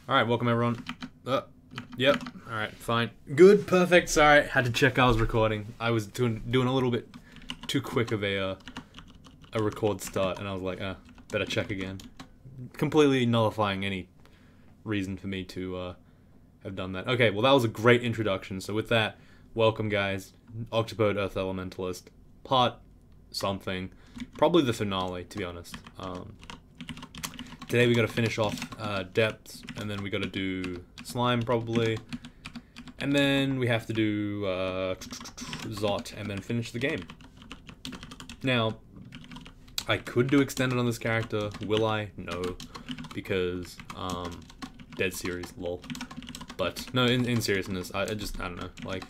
Alright, welcome everyone. Yep, alright, fine. Good, perfect, sorry. Had to check I was recording. I was doing a little bit too quick of a record start, and I was like, better check again. Completely nullifying any reason for me to have done that. Okay, well that was a great introduction, so with that, welcome guys. Octopode Earth Elementalist, part something. Probably the finale, to be honest. Today we gotta finish off depths, and then we gotta do slime probably, and then we have to do Zot, and then finish the game. Now, I could do extended on this character. Will I? No, because dead series, lol. But no, in seriousness, I don't know. Like,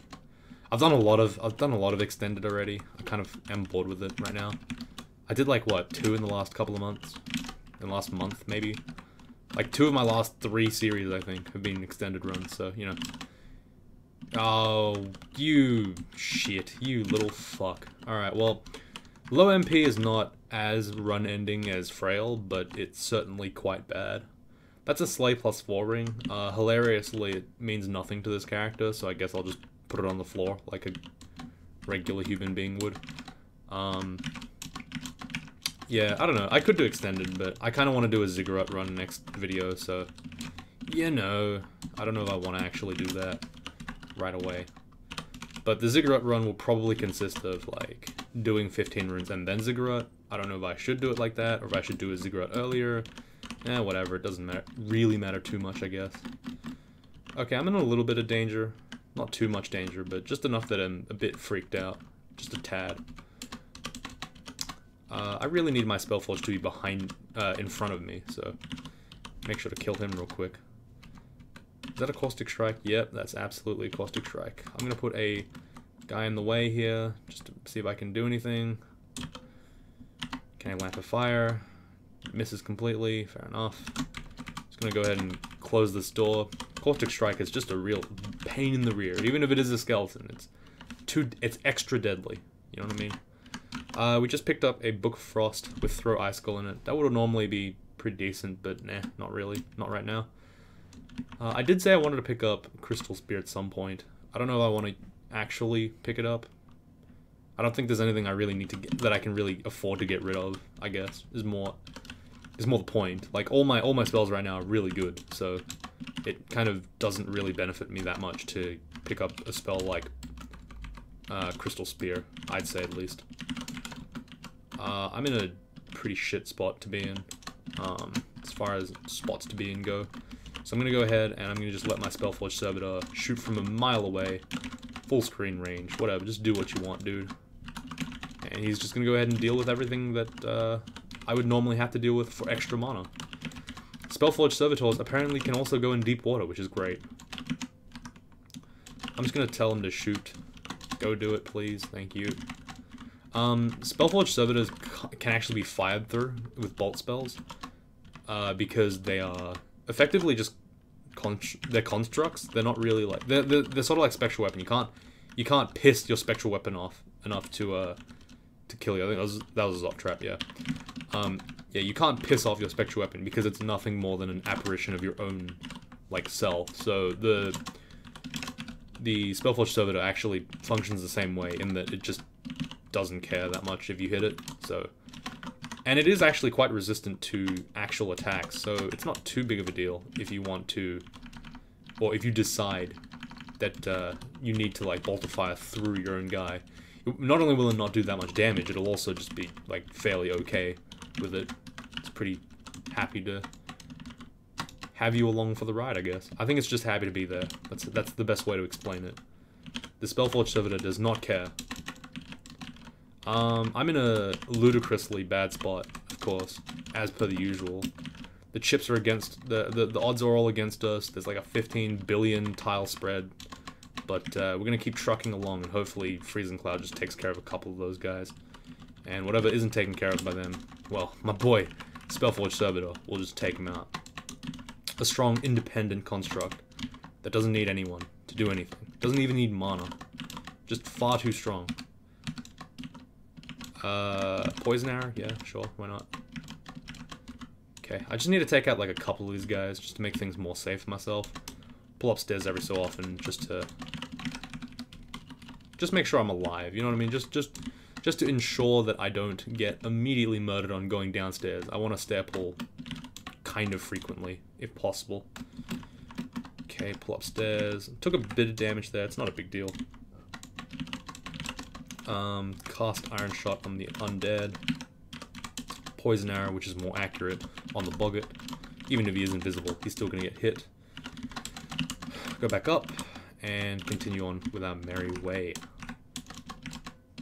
I've done a lot of extended already. I kind of am bored with it right now. I did like what, 2 in the last couple of months. In the last month, maybe. Like 2 of my last 3 series, I think, have been extended runs, so, you know. Oh, you shit. You little fuck. Alright, well, low MP is not as run-ending as Frail, but it's certainly quite bad. That's a Slay +4 ring. Hilariously, it means nothing to this character, so I guess I'll just put it on the floor like a regular human being would. Yeah, I don't know. I could do extended, but I kind of want to do a Ziggurat run next video, so... You know, I don't know if I want to actually do that right away. But the Ziggurat run will probably consist of, like, doing 15 runes and then Ziggurat. I don't know if I should do it like that, or if I should do a Ziggurat earlier. Whatever. It doesn't really matter too much, I guess. Okay, I'm in a little bit of danger. Not too much danger, but just enough that I'm a bit freaked out. Just a tad. I really need my Spellforge to be in front of me, so make sure to kill him real quick. Is that a Caustic Strike? Yep, that's absolutely a Caustic Strike. I'm gonna put a guy in the way here, just to see if I can do anything. Can I lamp a fire? Misses completely, fair enough. Just gonna go ahead and close this door. Caustic Strike is just a real pain in the rear. Even if it is a skeleton, it's extra deadly. You know what I mean? We just picked up a Book of Frost with Throw Icicle in it. That would normally be pretty decent, but nah, not really. Not right now. I did say I wanted to pick up Crystal Spear at some point. I don't know if I want to actually pick it up. I don't think there's anything I really need to get that I can really afford to get rid of, I guess, is more the point. Like, all my spells right now are really good, so it kind of doesn't really benefit me that much to pick up a spell like Crystal Spear, I'd say at least. I'm in a pretty shit spot to be in, as far as spots to be in go. So I'm going to go ahead and I'm going to just let my Spellforge Servitor shoot from a mile away, full screen range, whatever, just do what you want, dude. And he's just going to go ahead and deal with everything that I would normally have to deal with for extra mana. Spellforge Servitors apparently can also go in deep water, which is great. I'm just going to tell him to shoot. Go do it, please. Thank you. Spellforge Servitors can actually be fired through with bolt spells, because they are effectively just they're constructs. They're not really like they're sort of like Spectral Weapon. You can't piss your Spectral Weapon off enough to kill you. I think that was a Zot trap. Yeah. Yeah, you can't piss off your Spectral Weapon because it's nothing more than an apparition of your own like self. So the Spellforge Servitor actually functions the same way in that it just doesn't care that much if you hit it, so... And it is actually quite resistant to actual attacks, so it's not too big of a deal if you want to... Or if you decide that you need to, like, bolt a fire through your own guy. Not only will it not do that much damage, it'll also just be, like, fairly okay with it. It's pretty happy to have you along for the ride, I guess. I think it's just happy to be there. That's the best way to explain it. The Spellforge Servitor does not care. I'm in a ludicrously bad spot, of course, as per the usual. The chips are against, the odds are all against us. There's like a 15 billion tile spread, but we're gonna keep trucking along, and hopefully Freezing Cloud just takes care of a couple of those guys. And whatever isn't taken care of by them, well, my boy, Spellforge Servitor, will just take him out. A strong, independent construct that doesn't need anyone to do anything. Doesn't even need mana. Just far too strong. Poison Arrow? Yeah, sure, why not? Okay, I just need to take out like a couple of these guys just to make things more safe for myself. Pull upstairs every so often just to make sure I'm alive, you know what I mean? Just to ensure that I don't get immediately murdered on going downstairs. I want to stair pull kind of frequently, if possible. Okay, pull upstairs. Took a bit of damage there, it's not a big deal. Cast Iron Shot on the undead. Poison Arrow, which is more accurate on the boggart. Even if he is invisible, he's still going to get hit. Go back up, and continue on with our merry way.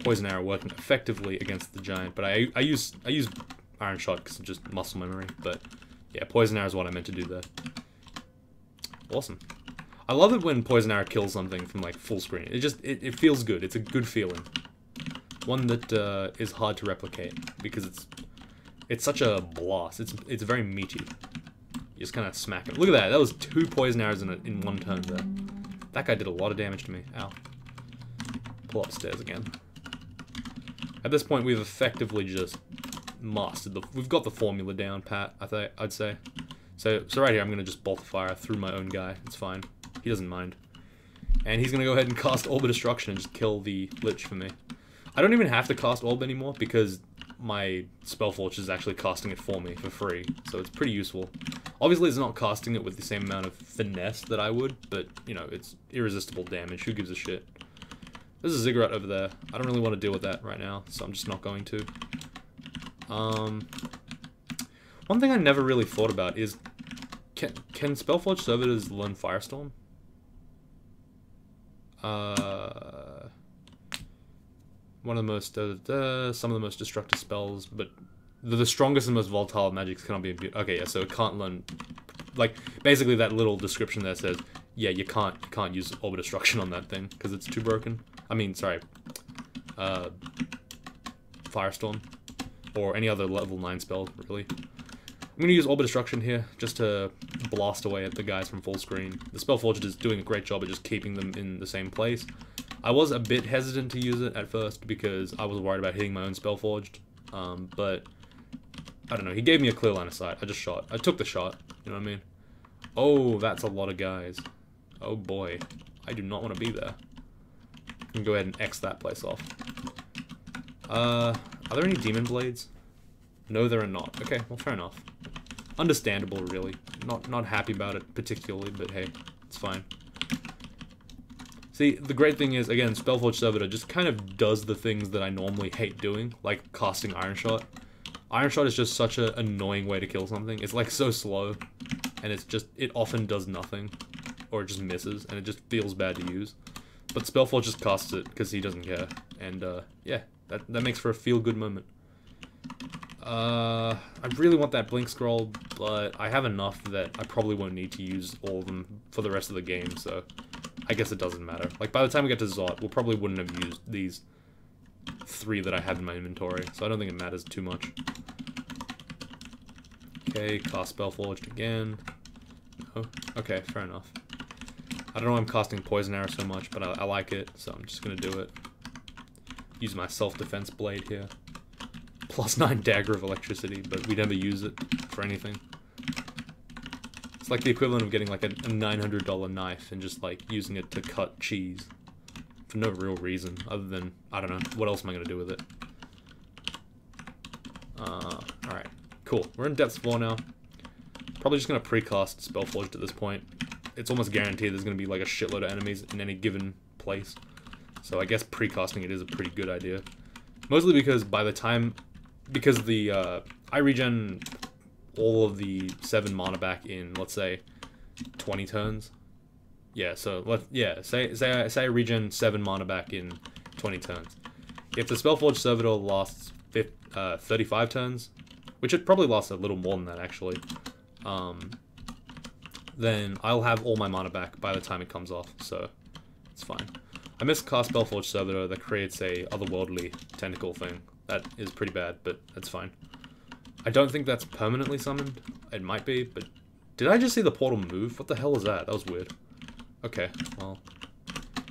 Poison Arrow working effectively against the giant, but I use Iron Shot because of just muscle memory, but yeah, Poison Arrow is what I meant to do there. Awesome. I love it when Poison Arrow kills something from like full screen. It feels good. It's a good feeling. One that is hard to replicate because it's such a blast. It's very meaty. You just kind of smack it. Look at that. That was 2 Poison Arrows in one turn there. That guy did a lot of damage to me. Ow. Pull upstairs again. At this point, we've effectively just mastered we've got the formula down, Pat, I'd say. So right here, I'm going to just bolt the fire through my own guy. It's fine. He doesn't mind. And he's going to go ahead and cast Orb of Destruction and just kill the Lich for me. I don't even have to cast Orb anymore because my Spellforge is actually casting it for me for free. So it's pretty useful. Obviously, it's not casting it with the same amount of finesse that I would, but, you know, it's irresistible damage. Who gives a shit? There's a Ziggurat over there. I don't really want to deal with that right now, so I'm just not going to. One thing I never really thought about is, can Spellforge servitors learn Firestorm? One of the most, some of the most destructive spells, but the strongest and most volatile magics cannot be imbued. Okay, yeah, so it can't learn, like, basically that little description there says, yeah, you can't use Orb of Destruction on that thing, because it's too broken. I mean, sorry, Firestorm, or any other level 9 spell, really. I'm going to use Orb of Destruction here, just to blast away at the guys from full screen. The Spellforge is doing a great job at just keeping them in the same place. I was a bit hesitant to use it at first, because I was worried about hitting my own Spellforged, but I don't know, he gave me a clear line of sight. I just shot. I took the shot, you know what I mean? Oh, that's a lot of guys. Oh boy, I do not want to be there. I can go ahead and X that place off. Are there any Demon Blades? No, there are not. Okay, well, fair enough. Understandable, really. Not happy about it particularly, but hey, it's fine. See, the great thing is, again, Spellforge Servitor just kind of does the things that I normally hate doing, like casting Iron Shot. Iron Shot is just such an annoying way to kill something. It's like so slow, and it often does nothing, or it just misses, and it just feels bad to use. But Spellforge just casts it because he doesn't care, and yeah, that makes for a feel-good moment. I really want that Blink Scroll, but I have enough that I probably won't need to use all of them for the rest of the game, so I guess it doesn't matter. Like, by the time we get to Zot, we probably wouldn't have used these 3 that I have in my inventory, so I don't think it matters too much. Okay, cast Spellforged again. Oh, okay, fair enough. I don't know why I'm casting Poison Arrow so much, but I like it, so I'm just gonna do it. Use my self-defense blade here. +9 Dagger of Electricity, but we never use it for anything. It's like the equivalent of getting like a $900 knife and just like using it to cut cheese. For no real reason, other than, I don't know, what else am I gonna do with it? Alright, cool. We're in Depths 4 now. Probably just gonna precast Spellforged at this point. It's almost guaranteed there's gonna be like a shitload of enemies in any given place. So I guess precasting it is a pretty good idea. Mostly because by the time, I regen all of the 7 mana back in, let's say, 20 turns. Yeah, so say I regen 7 mana back in 20 turns. If the Spellforge Servitor lasts 35 turns, which it probably lasts a little more than that actually, then I'll have all my mana back by the time it comes off, so it's fine. I miscast Spellforge Servitor that creates a otherworldly tentacle thing. That is pretty bad, but that's fine. I don't think that's permanently summoned. It might be, but did I just see the portal move? What the hell is that? That was weird. Okay, well,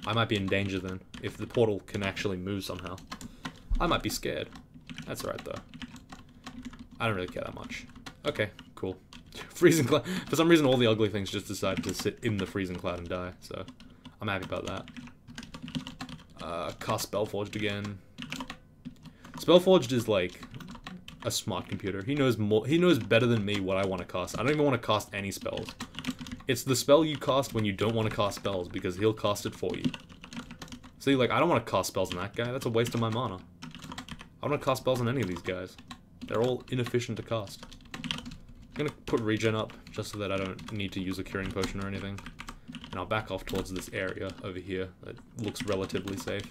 I might be in danger then, if the portal can actually move somehow. I might be scared. That's alright though. I don't really care that much. Okay, cool. Freezing cloud. For some reason, all the ugly things just decide to sit in the freezing cloud and die. So I'm happy about that. Cast Spellforged again. Spellforged is like a smart computer. He knows more. He knows better than me what I want to cast. I don't even want to cast any spells. It's the spell you cast when you don't want to cast spells because he'll cast it for you. See, like I don't want to cast spells on that guy. That's a waste of my mana. I don't want to cast spells on any of these guys. They're all inefficient to cast. I'm gonna put regen up just so that I don't need to use a curing potion or anything. And I'll back off towards this area over here that looks relatively safe.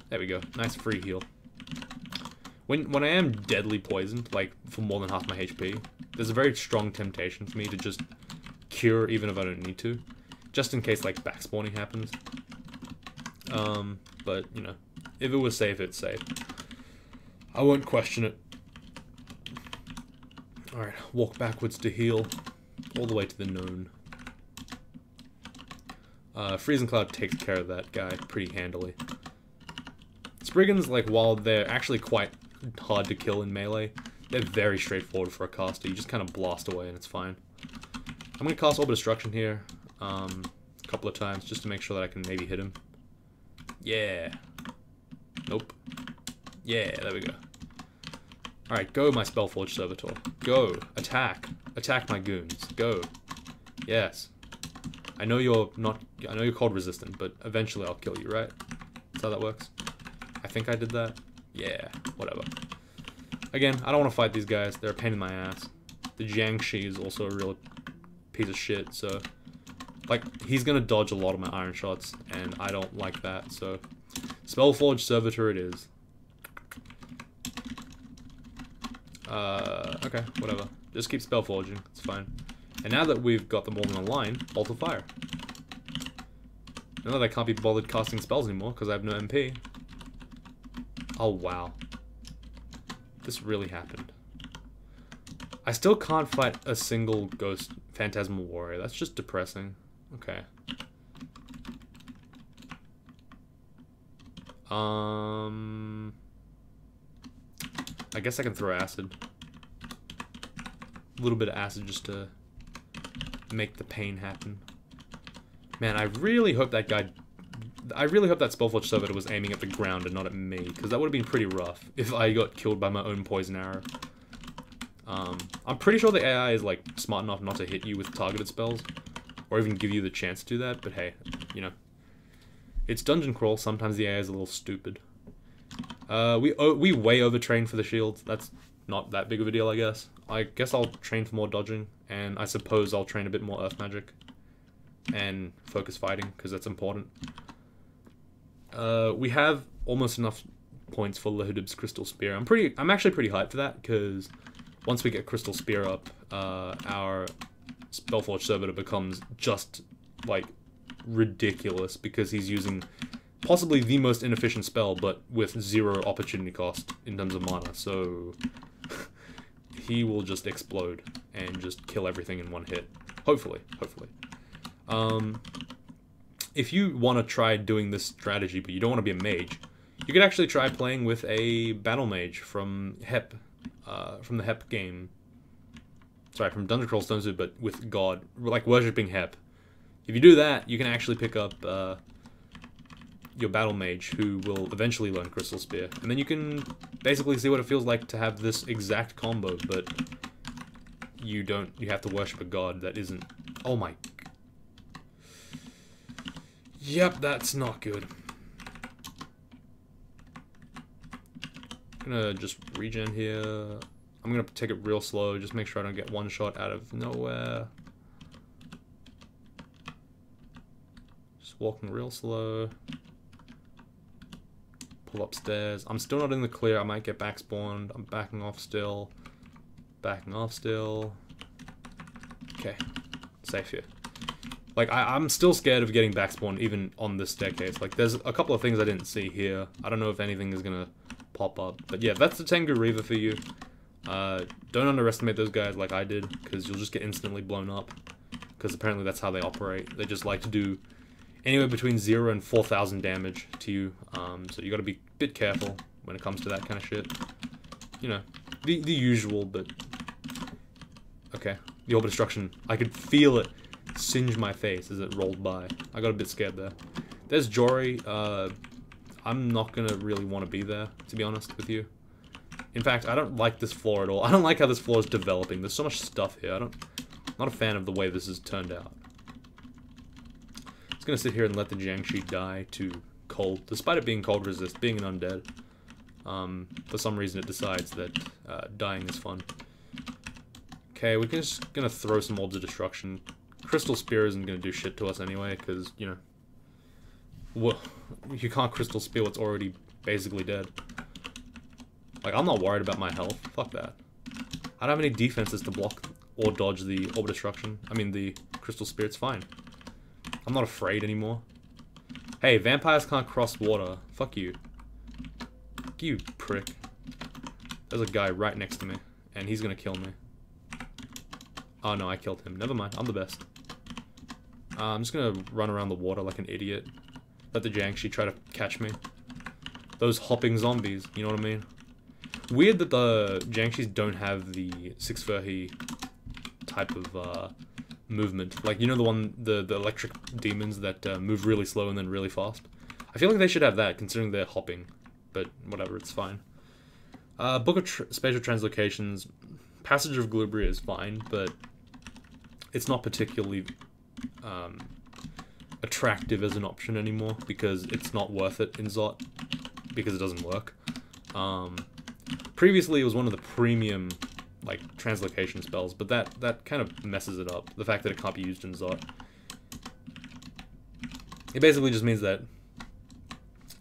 There we go. Nice free heal. When I am deadly poisoned, like for more than half my HP, there's a very strong temptation for me to just cure even if I don't need to. Just in case like backspawning happens. But you know, if it was safe, it's safe. I won't question it. Alright, walk backwards to heal. All the way to the known. Freezing Cloud takes care of that guy pretty handily. Spriggans, like, while they're actually quite hard to kill in melee, they're very straightforward for a caster. You just kind of blast away and it's fine. I'm going to cast Orb of Destruction here a couple of times just to make sure that I can maybe hit him. Yeah. Nope. Yeah, there we go. Alright, go my Spellforged Servitor. Go. Attack. Attack my goons. Go. Yes. I know you're not... I know you're cold resistant, but eventually I'll kill you, right? That's how that works. I think I did that. Yeah, whatever. Again, I don't want to fight these guys. They're a pain in my ass. The Jiangshi is also a real piece of shit, so... Like, he's gonna dodge a lot of my iron shots, and I don't like that, so... Spellforged Servitor it is. Okay, whatever. Just keep spellforging, it's fine. And now that we've got them all in a line, Bolt of Fire. Now that I can't be bothered casting spells anymore, because I have no MP. Oh, wow. This really happened. I still can't fight a single ghost phantasmal warrior. That's just depressing. Okay. I guess I can throw acid. A little bit of acid just to make the pain happen. Man, I really hope that guy... I really hope that Spellforged Servitor was aiming at the ground and not at me, because that would have been pretty rough if I got killed by my own poison arrow. I'm pretty sure the AI is, like, smart enough not to hit you with targeted spells, or even give you the chance to do that, but hey, you know. It's dungeon crawl, sometimes the AI is a little stupid. We way overtrain for the shields. That's not that big of a deal, I guess. I guess I'll train for more dodging, and I suppose I'll train a bit more earth magic and focus fighting, because that's important. We have almost enough points for Lahudib's Crystal Spear. I'm actually pretty hyped for that, because once we get Crystal Spear up, our Spellforged Servitor becomes just, like, ridiculous, because he's using possibly the most inefficient spell, but with 0 opportunity cost in terms of mana, so he will just explode and just kill everything in one hit. Hopefully. If you want to try doing this strategy, but you don't want to be a mage, you could actually try playing with a battle mage from HEP, from the HEP game. Sorry, from Dungeon Crawl Stone Soup, but with God, like worshipping HEP. If you do that, you can actually pick up your battle mage, who will eventually learn Crystal Spear, and then you can basically see what it feels like to have this exact combo, but you have to worship a god that isn't... Oh my... Yep, that's not good. I'm gonna just regen here. I'm gonna take it real slow, just make sure I don't get one shot out of nowhere. Just walking real slow. Pull upstairs. I'm still not in the clear. I might get back spawned. I'm backing off still. Backing off still. Okay. Safe here. Like, I'm still scared of getting back spawned even on this staircase. Like, there's a couple of things I didn't see here. I don't know if anything is gonna pop up. But yeah, that's the Tengu Reaver for you. Don't underestimate those guys like I did, because you'll just get instantly blown up. Because apparently that's how they operate. They just like to do anywhere between 0 and 4,000 damage to you, so you gotta be a bit careful when it comes to that kind of shit. You know, the usual, but... Okay, The Orb of Destruction, I could feel it singe my face as it rolled by. I got a bit scared there. There's Jory. I'm not gonna really want to be there, to be honest with you. In fact, I don't like this floor at all. I don't like how this floor is developing. There's so much stuff here. I'm not a fan of the way this has turned out. It's gonna sit here and let the Jiangshi die to cold, despite it being cold resist, being an undead. For some reason it decides that dying is fun. Okay, we're just gonna throw some Orbs of Destruction. Crystal Spear isn't gonna do shit to us anyway, because, you know, well, you can't Crystal Spear what's already basically dead. Like, I'm not worried about my health. Fuck that. I don't have any defenses to block or dodge the Orb of Destruction. I mean, the Crystal Spear, it's fine. I'm not afraid anymore. Hey, vampires can't cross water. Fuck you. Fuck you, prick. There's a guy right next to me, and he's gonna kill me. Oh no, I killed him. Never mind, I'm the best. I'm just gonna run around the water like an idiot. Let the Jiangshi try to catch me. Those hopping zombies, you know what I mean? Weird that the Jiangshis don't have the Six Furhy type of movement. Like, you know the electric demons that move really slow and then really fast? I feel like they should have that, considering they're hopping. But whatever, it's fine. Book of Spatial Translocations. Passage of Glubria is fine, but it's not particularly attractive as an option anymore, because it's not worth it in Zot, because it doesn't work. Previously, it was one of the premium, like, translocation spells, but that kind of messes it up. The fact that it can't be used in Zot. It basically just means that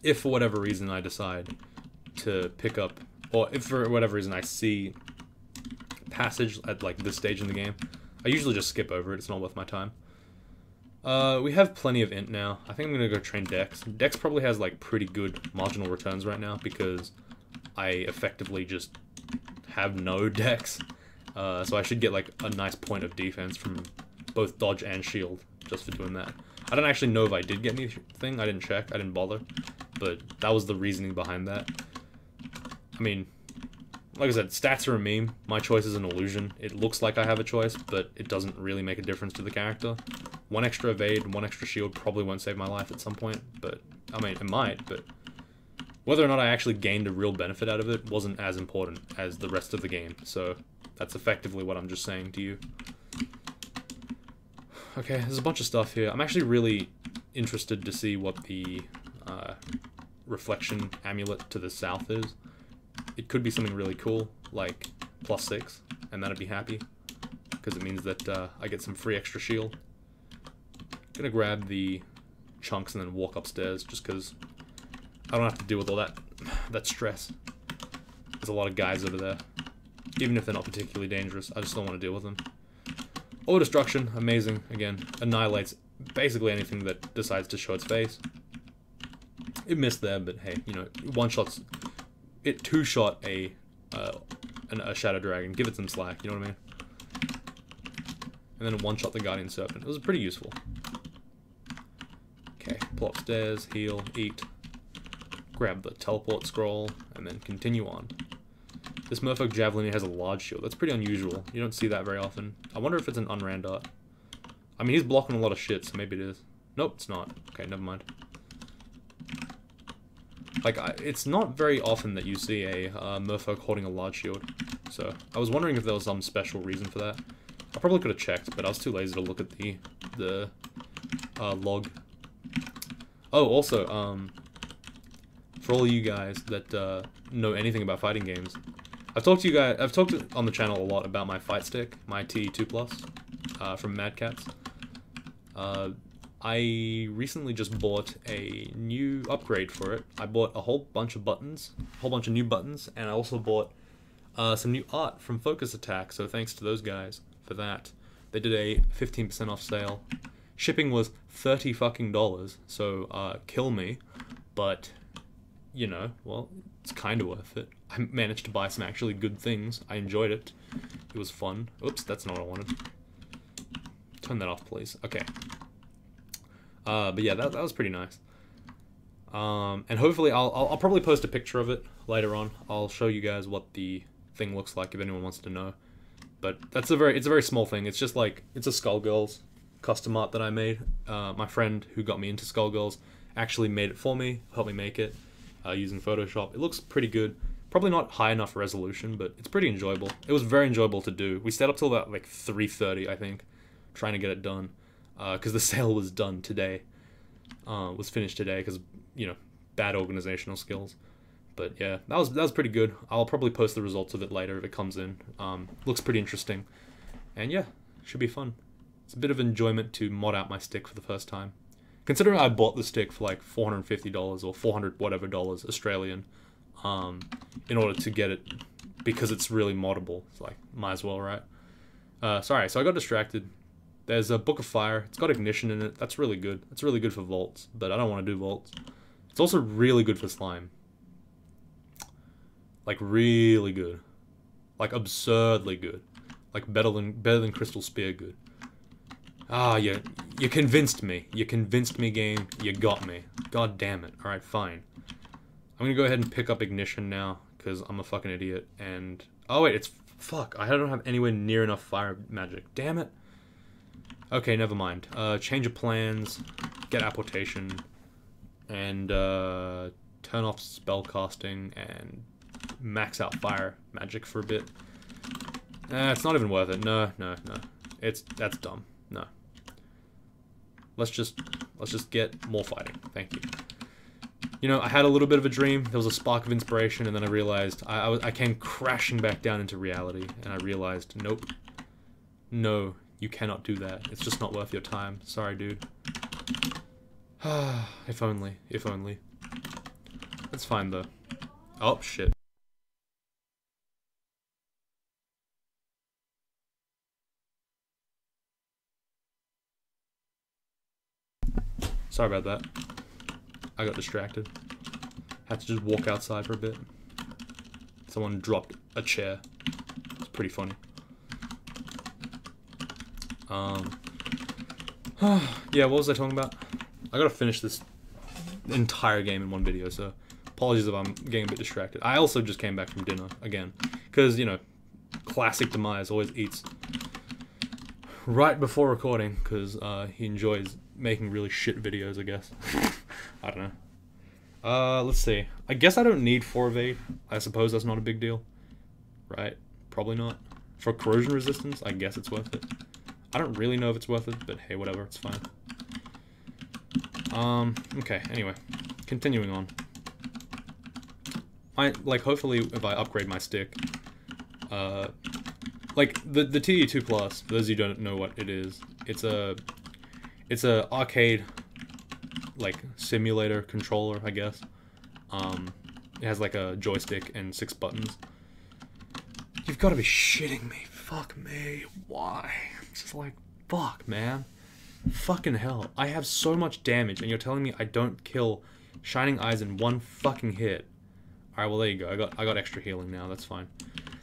if for whatever reason I decide to pick up, or if for whatever reason I see Passage at, like, this stage in the game, I usually just skip over it. It's not worth my time. We have plenty of int now. I think I'm gonna go train Dex. Dex probably has, like, pretty good marginal returns right now, because I effectively just have no Dex. So I should get, like, a nice point of defense from both dodge and shield, just for doing that. I don't actually know if I did get anything. I didn't check. I didn't bother. But that was the reasoning behind that. I mean, like I said, stats are a meme. My choice is an illusion. It looks like I have a choice, but it doesn't really make a difference to the character. One extra evade, one extra shield probably won't save my life at some point, but, I mean, it might, but whether or not I actually gained a real benefit out of it wasn't as important as the rest of the game, so that's effectively what I'm just saying to you. Okay, there's a bunch of stuff here. I'm actually really interested to see what the reflection amulet to the south is. It could be something really cool, like +6, and that'd be happy, because it means that I get some free extra shield. Gonna grab the chunks and then walk upstairs, just because I don't have to deal with all that stress. There's a lot of guys over there. Even if they're not particularly dangerous, I just don't want to deal with them. Orb Destruction, amazing. Again, annihilates basically anything that decides to show its face. It missed there, but hey, you know, one-shots... It two-shot a Shadow Dragon. Give it some slack, you know what I mean? And then one-shot the Guardian Serpent. It was pretty useful. Okay, pull upstairs, heal, eat. Grab the teleport scroll, and then continue on. This Merfolk Javelin has a large shield. That's pretty unusual. You don't see that very often. I wonder if it's an unran dart. I mean, he's blocking a lot of shit, so maybe it is. Nope, it's not. Okay, never mind. Like, it's not very often that you see a Merfolk holding a large shield. So, I was wondering if there was some special reason for that. I probably could have checked, but I was too lazy to look at the log. Oh, also, for all you guys that know anything about fighting games, I've talked on the channel a lot about my fight stick, my T2+, from Mad Cats. I recently just bought a new upgrade for it. I bought a whole bunch of buttons, a whole bunch of new buttons, and I also bought some new art from Focus Attack, so thanks to those guys for that. They did a 15% off sale. Shipping was $30 fucking, so kill me, but, you know, well, it's kind of worth it. I managed to buy some actually good things. I enjoyed it. It was fun. Oops, that's not what I wanted. Turn that off, please. Okay. But yeah, that was pretty nice. And hopefully I'll probably post a picture of it later on. I'll show you guys what the thing looks like if anyone wants to know. But it's a very small thing. It's just like, it's a Skullgirls custom art that I made. My friend who got me into Skullgirls actually made it for me, helped me make it using Photoshop. It looks pretty good. Probably not high enough resolution, but it's pretty enjoyable. It was very enjoyable to do. We stayed up till about like 3:30, I think, trying to get it done, because the sale was done today. Was finished today because, you know, bad organizational skills. But yeah, that was pretty good. I'll probably post the results of it later if it comes in. Looks pretty interesting, and yeah, should be fun. It's a bit of enjoyment to mod out my stick for the first time. Considering I bought the stick for like $450 or 400 whatever dollars Australian, in order to get it, because it's really moddable. It's like, might as well, right? Sorry, so I got distracted. There's a Book of Fire. It's got ignition in it. That's really good. It's really good for vaults, but I don't want to do vaults. It's also really good for slime. Like, really good. Like, absurdly good. Like, better than Crystal Spear good. Ah, you convinced me. You convinced me, game. You got me. God damn it. Alright, fine. I'm gonna go ahead and pick up ignition now, because I'm a fucking idiot, and... Oh, wait, it's... Fuck, I don't have anywhere near enough fire magic. Damn it. Okay, never mind. Change of plans, get apportation, and turn off spellcasting, and max out fire magic for a bit. It's not even worth it. No. That's dumb. No. Let's just get more fighting. Thank you. You know, I had a little bit of a dream. There was a spark of inspiration, and then I realized I came crashing back down into reality, and I realized, nope. No, you cannot do that. It's just not worth your time. Sorry, dude. If only. If only. That's fine, though. Oh, shit. Sorry about that. I got distracted. Had to just walk outside for a bit. Someone dropped a chair. It's pretty funny. Yeah, what was I talking about? I gotta finish this entire game in one video, so apologies if I'm getting a bit distracted. I also just came back from dinner, again. Because, you know, classic Demise always eats right before recording, because he enjoys making really shit videos, I guess. I don't know. Let's see. I guess I don't need 4 of 8. I suppose that's not a big deal. Right? Probably not. For corrosion resistance, I guess it's worth it. I don't really know if it's worth it, but hey, whatever, it's fine. Okay, anyway. Continuing on. Hopefully, if I upgrade my stick, like, the TE2 Plus, for those of you who don't know what it is, it's a arcade, like, simulator controller, I guess. It has, like, a joystick and 6 buttons. You've got to be shitting me. Fuck me. Why? It's just like, fuck, man. Fucking hell. I have so much damage, and you're telling me I don't kill Shining Eyes in one fucking hit. Alright, well, there you go. I got extra healing now. That's fine.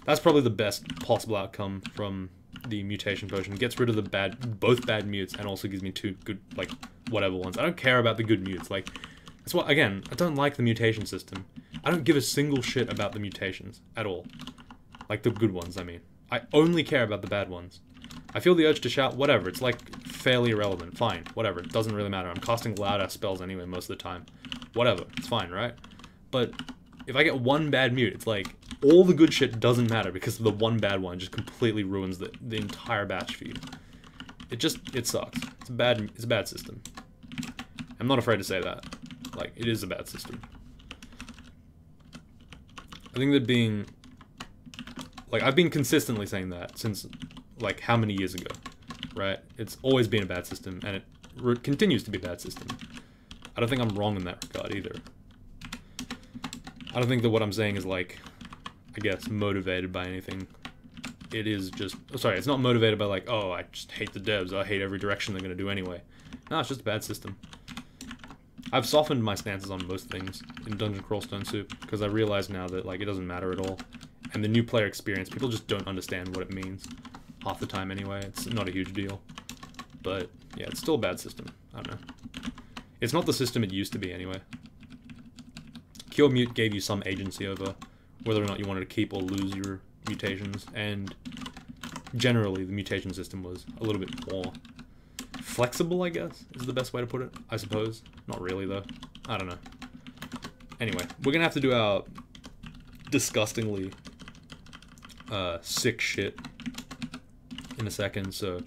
That's probably the best possible outcome from the mutation potion. Gets rid of the both bad mutes, and also gives me 2 good, like, whatever ones. I don't care about the good mutes. Like, that's what, again, I don't like the mutation system. I don't give a single shit about the mutations at all. Like, the good ones, I mean. I only care about the bad ones. I feel the urge to shout, whatever. It's, like, fairly irrelevant. Fine, whatever. It doesn't really matter. I'm casting loud-ass spells anyway most of the time. Whatever. It's fine, right? But if I get one bad mute, it's like, all the good shit doesn't matter because the one bad one just completely ruins the entire batch for you. It sucks. It's a bad system. I'm not afraid to say that. Like, it is a bad system. I think that being... Like, I've been consistently saying that since, like, how many years ago, right? It's always been a bad system, and it continues to be a bad system. I don't think I'm wrong in that regard, either. I don't think that what I'm saying is, like, I guess, motivated by anything. It is just... Sorry, it's not motivated by, like, oh, I just hate the devs, I hate every direction they're going to do anyway. No, it's just a bad system. I've softened my stances on most things in Dungeon Crawl Stone Soup, because I realize now that, like, it doesn't matter at all. And the new player experience, people just don't understand what it means. Half the time anyway, it's not a huge deal. But, yeah, it's still a bad system. I don't know. It's not the system it used to be anyway. Cure Mute gave you some agency over whether or not you wanted to keep or lose your mutations, and generally the mutation system was a little bit more flexible, I guess, is the best way to put it, I suppose. Not really, though. I don't know. Anyway, we're gonna have to do our disgustingly sick shit in a second, so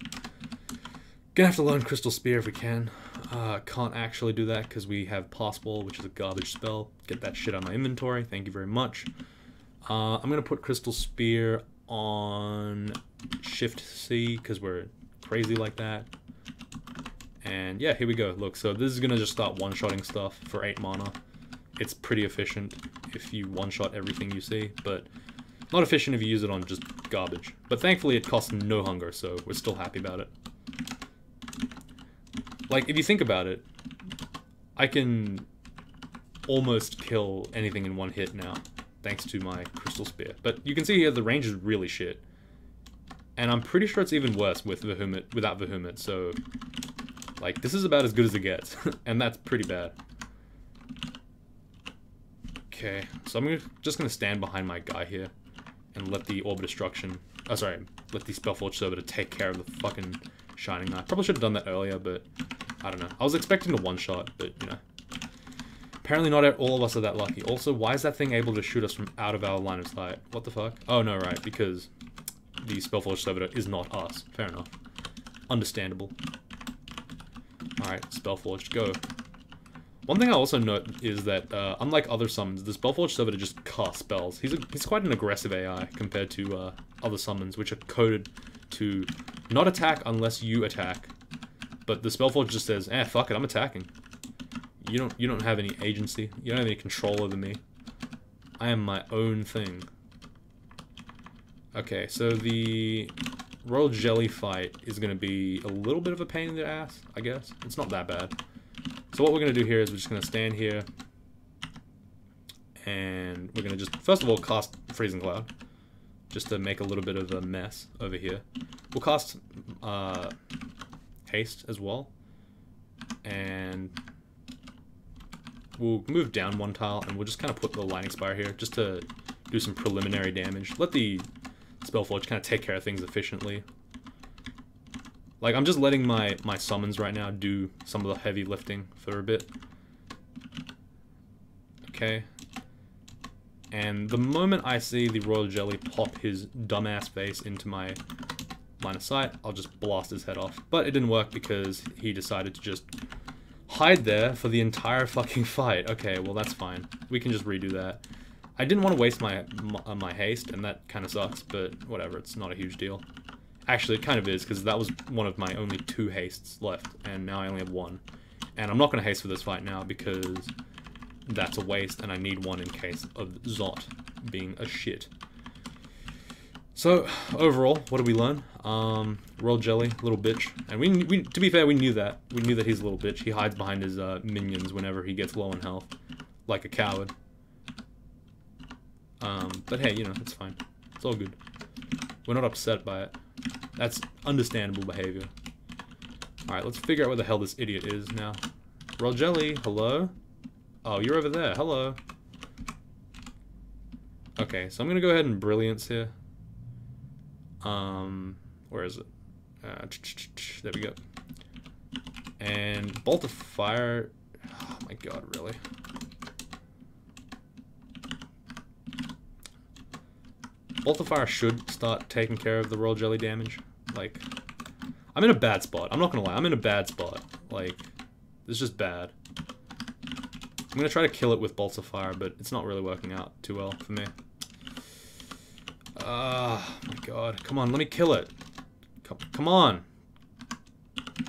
gonna have to learn Crystal Spear if we can. Can't actually do that because we have Passball, which is a garbage spell. Get that shit out of my inventory, thank you very much. I'm gonna put Crystal Spear on Shift C because we're crazy like that. And yeah, here we go. Look, so this is gonna just start one-shotting stuff for 8 mana. It's pretty efficient if you one-shot everything you see, but not efficient if you use it on just garbage. But thankfully it costs no hunger, so we're still happy about it. Like, if you think about it, I can almost kill anything in one hit now, thanks to my Crystal Spear. But you can see here the range is really shit. And I'm pretty sure it's even worse with without Vehement, so like, this is about as good as it gets, and that's pretty bad. Okay, so I'm just gonna stand behind my guy here and let the Orb of Destruction, let the Spellforge Servitor take care of the fucking Shining Knife. Probably should have done that earlier, but I don't know. I was expecting to one-shot, but you know. Apparently not all of us are that lucky. Also, why is that thing able to shoot us from out of our line of sight? What the fuck? Oh no, right, because the Spellforge Servitor is not us. Fair enough. Understandable. Alright, Spellforged, go. One thing I also note is that, unlike other summons, the Spellforged Servitor just casts spells. He's quite an aggressive AI compared to other summons, which are coded to not attack unless you attack. But the Spellforged just says, eh, fuck it, I'm attacking. You don't have any agency. You don't have any control over me. I am my own thing. Okay, so the Royal Jelly fight is going to be a little bit of a pain in the ass, I guess. It's not that bad. So what we're going to do here is we're just going to stand here. And we're going to just, first of all, cast Freezing Cloud. Just to make a little bit of a mess over here. We'll cast Haste as well. And we'll move down one tile and we'll just kind of put the Lightning Spire here just to do some preliminary damage. Let the Spellforge kind of take care of things efficiently. Like, I'm just letting my summons right now do some of the heavy lifting for a bit. Okay. And the moment I see the Royal Jelly pop his dumbass face into my line of sight, I'll just blast his head off. But it didn't work because he decided to just hide there for the entire fucking fight. Okay, well that's fine. We can just redo that. I didn't want to waste my haste, and that kind of sucks, but whatever, it's not a huge deal. Actually, it kind of is, because that was one of my only 2 hastes left, and now I only have 1. And I'm not going to haste for this fight now, because that's a waste, and I need 1 in case of Zot being a shit. So, overall, what did we learn? Royal Jelly, little bitch. And we to be fair, we knew that. We knew that he's a little bitch. He hides behind his minions whenever he gets low on health, like a coward. But hey, you know, it's fine. It's all good. We're not upset by it. That's understandable behavior. Alright, let's figure out where the hell this idiot is now. Royal Jelly, hello? Oh, you're over there. Hello. Okay, so I'm gonna go ahead and Brilliance here. Where is it? There we go. And Bolt of Fire. Oh my god, really? Bolt of Fire should start taking care of the Royal Jelly damage. Like, I'm in a bad spot. I'm not gonna lie, I'm in a bad spot. Like, it's just bad. I'm gonna try to kill it with Bolts of Fire, but it's not really working out too well for me. Oh my god. Come on, let me kill it. Come on.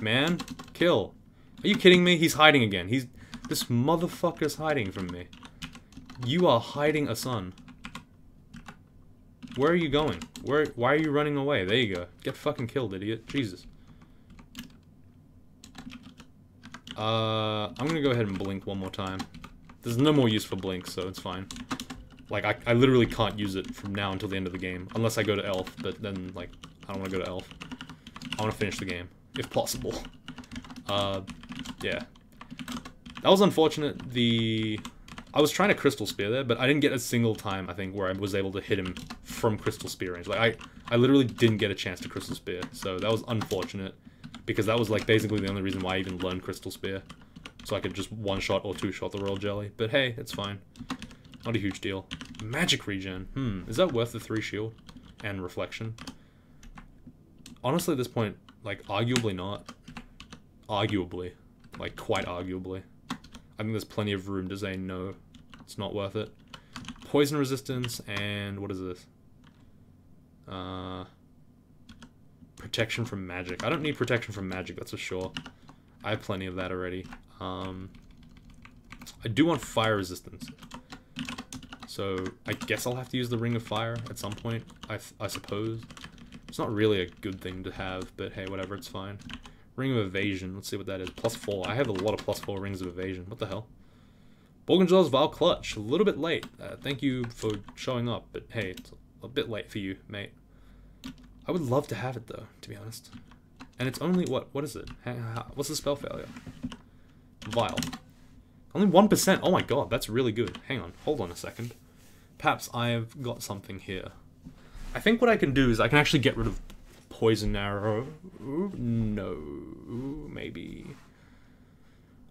Man, kill. Are you kidding me? He's hiding again. This motherfucker's hiding from me. You are hiding a son. Where are you going? Why are you running away? There you go. Get fucking killed, idiot. Jesus. I'm gonna go ahead and blink one more time. There's no more use for blink, so it's fine. Like, I literally can't use it from now until the end of the game. Unless I go to Elf, but then, like, I don't want to go to Elf. I want to finish the game, if possible. Yeah. That was unfortunate. I was trying to Crystal Spear there, but I didn't get a single time, I think, where I was able to hit him from Crystal Spear range. Like, I literally didn't get a chance to Crystal Spear, so that was unfortunate, because that was like basically the only reason why I even learned Crystal Spear, so I could just one-shot or two-shot the Royal Jelly. But hey, it's fine. Not a huge deal. Magic regen. Is that worth the 3 shield and reflection? Honestly, at this point, like, arguably not. Arguably. Like, quite arguably. I think there's plenty of room to say no, it's not worth it. Poison resistance, and what is this? Protection from magic. I don't need protection from magic, that's for sure. I have plenty of that already. I do want fire resistance. So, I guess I'll have to use the Ring of Fire at some point, I suppose. It's not really a good thing to have, but hey, whatever, it's fine. Ring of Evasion, let's see what that is. +4. I have a lot of +4 Rings of Evasion. What the hell? Borgenjaw's Vile Clutch. A little bit late. Thank you for showing up, but hey, it's a bit late for you, mate. I would love to have it, though, to be honest. And it's only, what is it? What's the spell failure? Vile. Only 1%. Oh my god, that's really good. Hang on, hold on a second. Perhaps I've got something here. I think what I can do is I can actually get rid of Poison Arrow. No, maybe.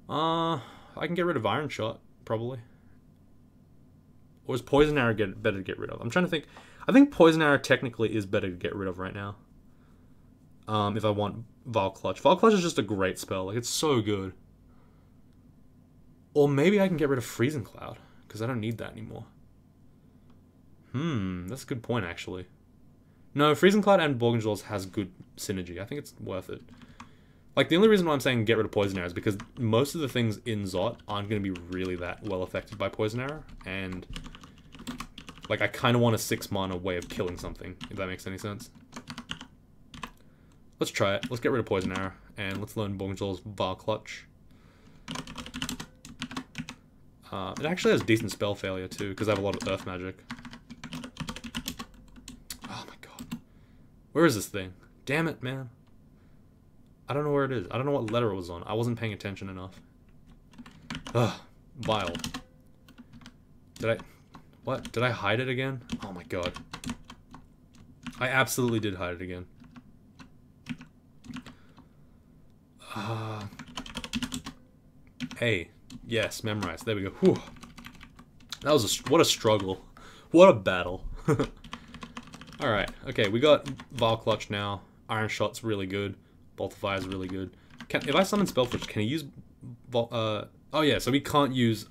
I can get rid of Iron Shot, probably. Or is Poison Arrow better to get rid of? I'm trying to think. I think Poison Arrow technically is better to get rid of right now. If I want Vile Clutch. Vile Clutch is just a great spell. Like, it's so good. Or maybe I can get rid of Freezing Cloud, because I don't need that anymore. That's a good point, actually. No, Freezing Cloud and Borgenjaw's has good synergy. I think it's worth it. Like, the only reason why I'm saying get rid of Poison Arrow is because most of the things in Zot aren't going to be really that well affected by Poison Arrow, and, like, I kind of want a 6-mana way of killing something, if that makes any sense. Let's try it. Let's get rid of Poison Arrow, and let's learn Borgenjaw's Vile Clutch. It actually has decent spell failure, too, because I have a lot of Earth Magic. Oh my god. Where is this thing? Damn it, man. I don't know where it is. I don't know what letter it was on. I wasn't paying attention enough. Ugh. Vile. What? Did I hide it again? Oh my god. I absolutely did hide it again. Hey. Yes, memorize. There we go. Whew. That was what a struggle. What a battle. Alright, okay, we got Vile Clutch now. Iron Shot's really good. Bolt of Fire is really good. If I summon Spellforge, can he use... oh yeah, so we can't use...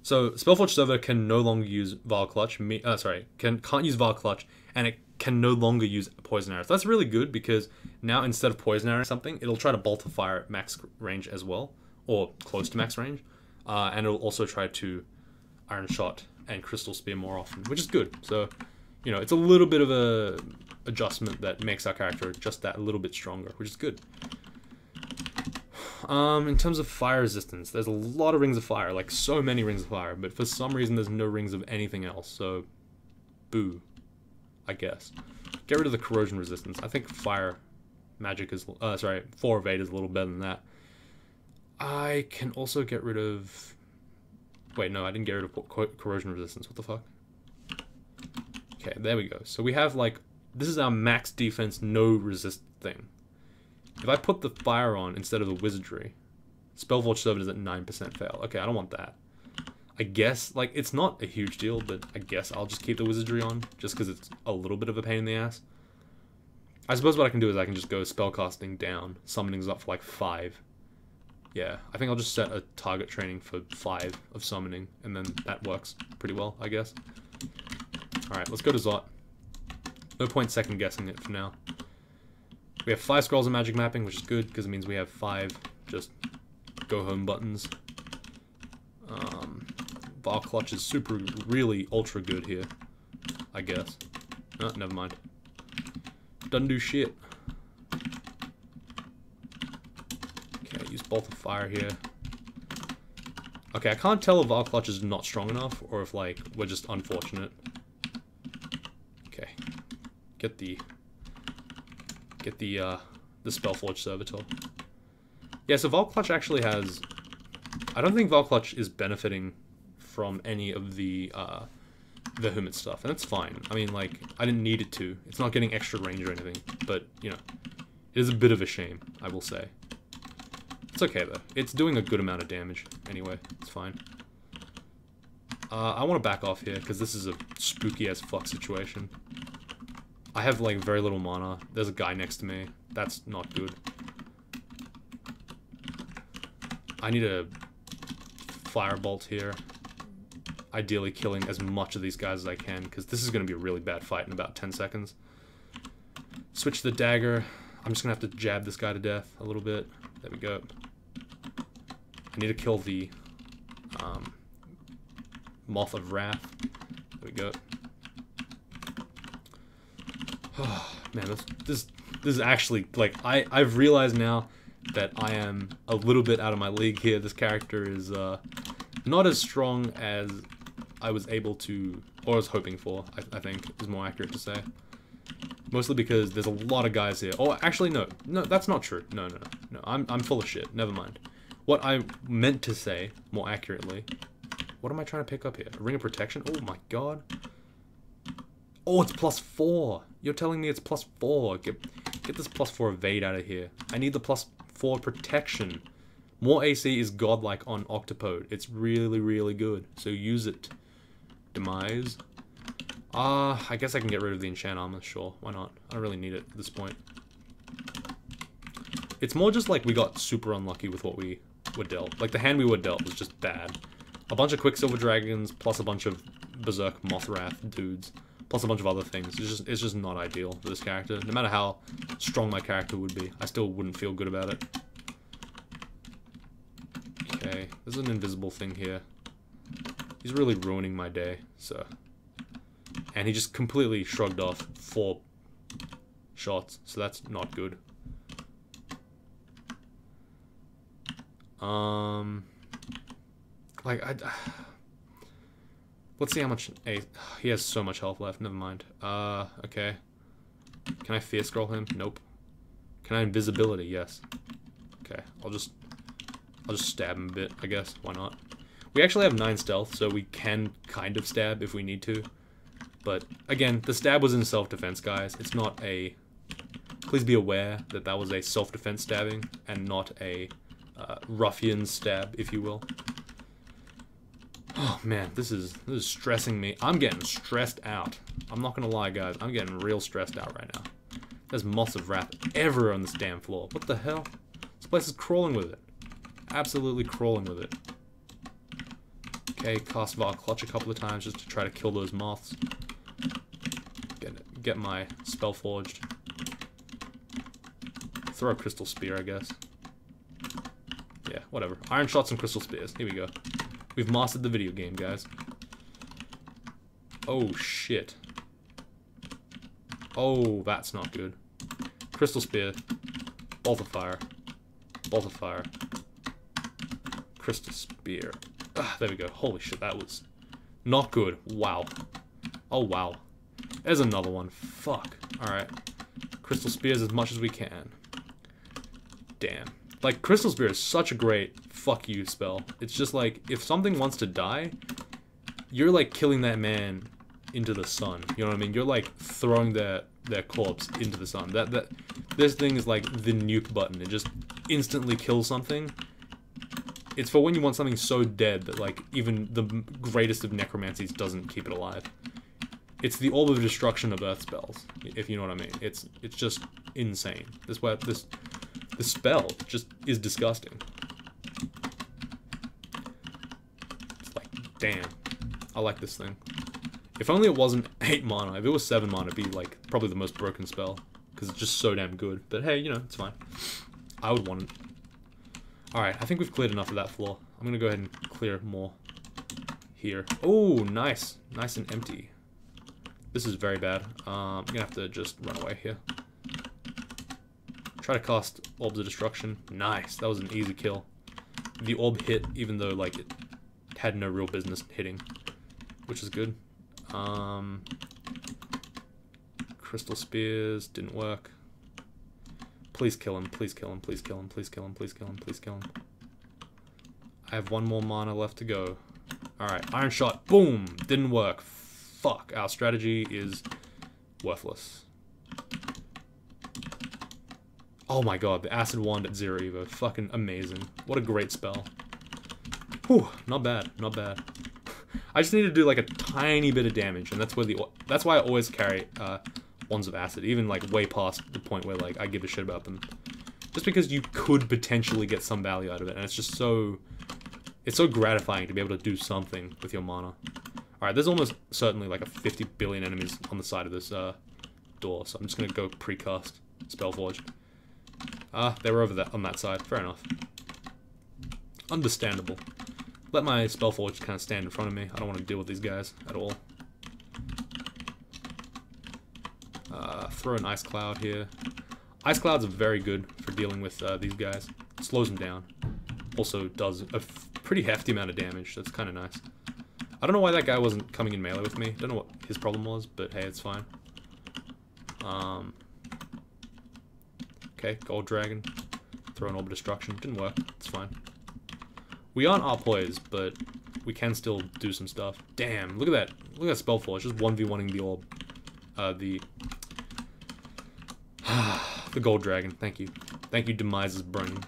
So, Spellforge server can no longer use Vile Clutch. Can't use Vile Clutch, and it can no longer use Poison Arrow. So that's really good, because now instead of Poison Arrow something, it'll try to Bolt of Fire at max range as well. Or close to max range. And it'll also try to Iron Shot and Crystal Spear more often, which is good. So, you know, it's a little bit of a adjustment that makes our character just that little bit stronger, which is good. In terms of fire resistance, there's a lot of Rings of Fire, like so many Rings of Fire, but for some reason there's no rings of anything else, so boo, I guess. Get rid of the corrosion resistance. I think fire magic is, 4 of 8 is a little better than that. I can also get rid of... Wait, no, I didn't get rid of corrosion resistance. What the fuck? Okay, there we go. So we have, like... This is our max defense, no resist thing. If I put the fire on instead of the wizardry, Spellforge server is at 9% fail. Okay, I don't want that. I guess, like, it's not a huge deal, but I guess I'll just keep the wizardry on, just because it's a little bit of a pain in the ass. I suppose what I can do is I can just go spellcasting down, summoning's up for, like, 5. Yeah, I think I'll just set a target training for 5 of summoning, and then that works pretty well, I guess. Alright, let's go to Zot. No point second guessing it for now. We have 5 scrolls of magic mapping, which is good, because it means we have 5 just go home buttons. Vile Clutch is really ultra good here, I guess. Oh, never mind. Doesn't do shit. Use Bolt of Fire here. Okay, I can't tell if Vile Clutch is not strong enough, or if, like, we're just unfortunate. Okay. Get the Spellforge Servitor. Yeah, so Vile Clutch actually has... I don't think Vile Clutch is benefiting from any of the the Hermit stuff, and that's fine. I mean, like, I didn't need it to. It's not getting extra range or anything, but, you know, it is a bit of a shame, I will say. It's okay, though. It's doing a good amount of damage anyway. It's fine. I want to back off here, because this is a spooky-as-fuck situation. I have, like, very little mana. There's a guy next to me. That's not good. I need a firebolt here. Ideally killing as much of these guys as I can, because this is going to be a really bad fight in about 10 seconds. Switch the dagger. I'm just going to have to jab this guy to death a little bit. There we go. I need to kill the Moth of Wrath. There we go. Oh, man, this is actually, like, I've realized now that I am a little bit out of my league here. This character is not as strong as I was able to, or was hoping for, I think, is more accurate to say. Mostly because there's a lot of guys here. Oh, actually, no, that's not true. No, I'm full of shit. Never mind. What I meant to say, more accurately, what am I trying to pick up here? A Ring of Protection? Oh my god. Oh, it's +4. You're telling me it's +4. Get this +4 evade out of here. I need the +4 protection. More AC is godlike on Octopode. It's really, really good. So use it. Demise. I guess I can get rid of the enchant armor. Sure, why not? I don't really need it at this point. It's more just like we got super unlucky with what we were dealt. Like, the hand we were dealt was just bad. A bunch of Quicksilver Dragons, plus a bunch of Berserk Mothwrath dudes, plus a bunch of other things. It's just not ideal for this character. No matter how strong my character would be, I still wouldn't feel good about it. Okay, there's an invisible thing here. He's really ruining my day, so... And he just completely shrugged off 4 shots, so that's not good. Let's see how much... he has so much health left, never mind. Okay. Can I fear scroll him? Nope. Can I invisibility? Yes. Okay, I'll just stab him a bit, I guess. Why not? We actually have 9 stealth, so we can kind of stab if we need to. But, again, the stab was in self-defense, guys. It's not a... Please be aware that that was a self-defense stabbing, and not a ruffian stab, if you will. Oh, man, this is stressing me. I'm getting stressed out. I'm not gonna lie, guys. I'm getting real stressed out right now. There's Moths of Wrath everywhere on this damn floor. What the hell? This place is crawling with it. Absolutely crawling with it. Okay, cast Var Clutch a couple of times just to try to kill those moths. Get my spell forged. Throw a Crystal Spear, I guess. Yeah, whatever. Iron Shots and Crystal Spears. Here we go. We've mastered the video game, guys. Oh, shit. Oh, that's not good. Crystal Spear. Bolt of Fire. Bolt of Fire. Crystal Spear. Ah, there we go. Holy shit, that was not good. Wow. Oh, wow. There's another one. Fuck. Alright. Crystal Spears as much as we can. Damn. Like, Crystal Spear is such a great fuck you spell. It's just like, if something wants to die, you're like killing that man into the sun. You know what I mean? You're like throwing their corpse into the sun. This thing is like the nuke button. It just instantly kills something. It's for when you want something so dead that like even the greatest of necromancies doesn't keep it alive. It's the Orb of Destruction of Earth spells, if you know what I mean. It's just insane. This spell just is disgusting. It's like, damn. I like this thing. If only it wasn't 8 mana. If it was 7 mana, it'd be like probably the most broken spell. Because it's just so damn good. But hey, you know, it's fine. I would want it. Alright, I think we've cleared enough of that floor. I'm gonna go ahead and clear more here. Oh, nice. Nice and empty. This is very bad. I'm gonna have to just run away here. Try to cast Orbs of Destruction. Nice. That was an easy kill. The orb hit, even though like it had no real business hitting, which is good. Crystal Spears didn't work. Please kill him. Please kill him. Please kill him. Please kill him. Please kill him. Please kill him. I have 1 more mana left to go. Alright, Iron Shot. Boom! Didn't work. fuck, our strategy is worthless. Oh my god, the Acid Wand at 0 Evo. Fucking amazing. What a great spell. Whew, not bad, not bad. I just need to do like a tiny bit of damage, and that's why I always carry Wands of Acid, even like way past the point where like I give a shit about them. Just because you could potentially get some value out of it, and it's just so... It's so gratifying to be able to do something with your mana. Alright, there's almost certainly like a 50 billion enemies on the side of this door, so I'm just gonna go precast Spellforged. They were over that on that side. Fair enough. Understandable. Let my Spellforged kind of stand in front of me. I don't want to deal with these guys at all. Throw an Ice Cloud here. Ice Clouds are very good for dealing with these guys. It slows them down. Also does a pretty hefty amount of damage. That's kind of nice. I don't know why that guy wasn't coming in melee with me. Don't know what his problem was, but hey, it's fine. Okay, Gold Dragon. Throw an Orb of Destruction. Didn't work. It's fine. We aren't poised, but we can still do some stuff. Damn, look at that. Look at that Spellforge. Just 1v1ing the orb. The Gold Dragon. Thank you. Thank you, Demise's brain.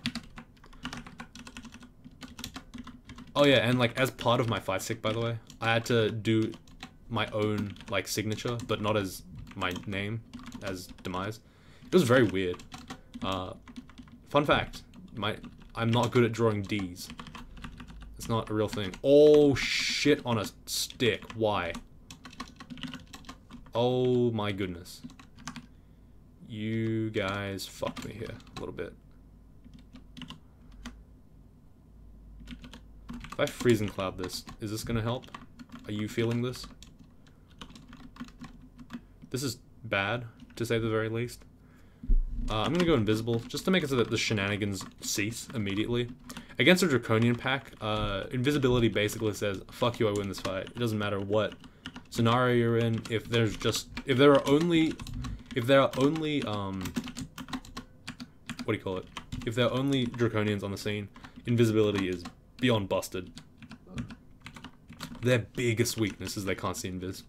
Oh yeah, and like as part of my fight stick, by the way, I had to do my own like signature, but not as my name, as Demise. It was very weird. Fun fact, I'm not good at drawing D's. It's not a real thing. Oh shit on a stick. Why? Oh my goodness. You guys fucked me here a little bit. If I freeze and cloud this, is this gonna help? Are you feeling this? This is bad, to say the very least. I'm gonna go invisible, just to make it so that the shenanigans cease immediately. Against a Draconian pack, invisibility basically says, fuck you, I win this fight. It doesn't matter what scenario you're in, if there are only, what do you call it? If there are only Draconians on the scene, invisibility is beyond busted. Their biggest weakness is they can't see invis.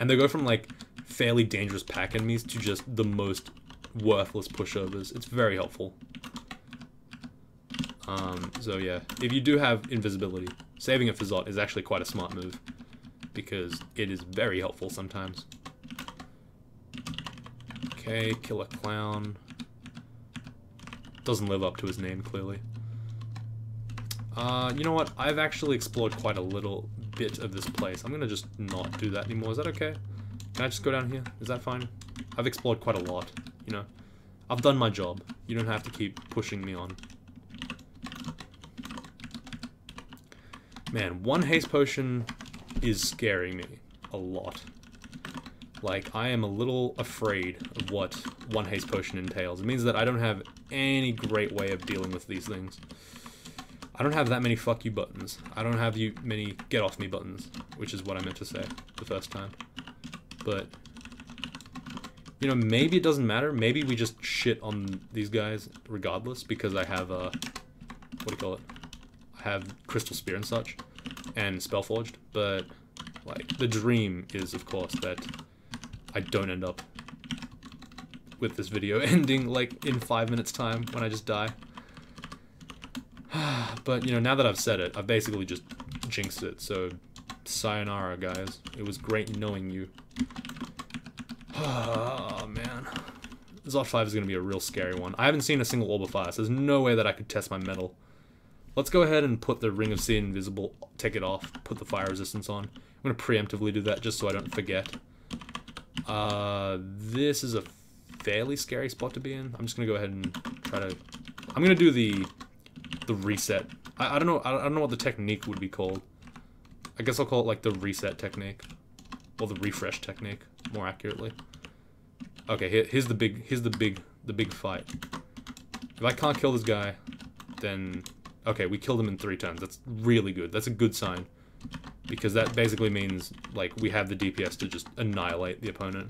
And they go from like fairly dangerous pack enemies to just the most worthless pushovers. It's very helpful. So yeah, if you do have invisibility, saving a Fizzot is actually quite a smart move, because it is very helpful sometimes. Okay, kill a clown. Doesn't live up to his name, clearly. You know what? I've actually explored quite a little bit of this place. I'm gonna just not do that anymore. Is that okay? Can I just go down here? Is that fine? I've explored quite a lot, you know? I've done my job. You don't have to keep pushing me on. Man, one haste potion is scaring me a lot. Like, I am a little afraid of what one haste potion entails. It means that I don't have any great way of dealing with these things. I don't have that many fuck you buttons. I don't have many get off me buttons, which is what I meant to say the first time. But, you know, maybe it doesn't matter. Maybe we just shit on these guys regardless, because I have, what do you call it? I have Crystal Spear and such, and Spellforged, but, like, the dream is, of course, that I don't end up with this video ending, like, in 5 minutes time when I just die. But, you know, now that I've said it, I've basically just jinxed it, so sayonara, guys. It was great knowing you. Oh, man. Zot 5 is going to be a real scary one. I haven't seen a single Orb of Fire, so there's no way that I could test my metal. Let's go ahead and put the Ring of Seeing Invisible, take it off, put the fire resistance on. I'm going to preemptively do that just so I don't forget. This is a fairly scary spot to be in. I'm just going to go ahead and try to... I'm going to do the reset. I don't know what the technique would be called. I guess I'll call it like the reset technique. Or the refresh technique, more accurately. Okay, here's the big fight. If I can't kill this guy, then... Okay, we killed him in 3 turns. That's really good. That's a good sign. Because that basically means, like, we have the DPS to just annihilate the opponent.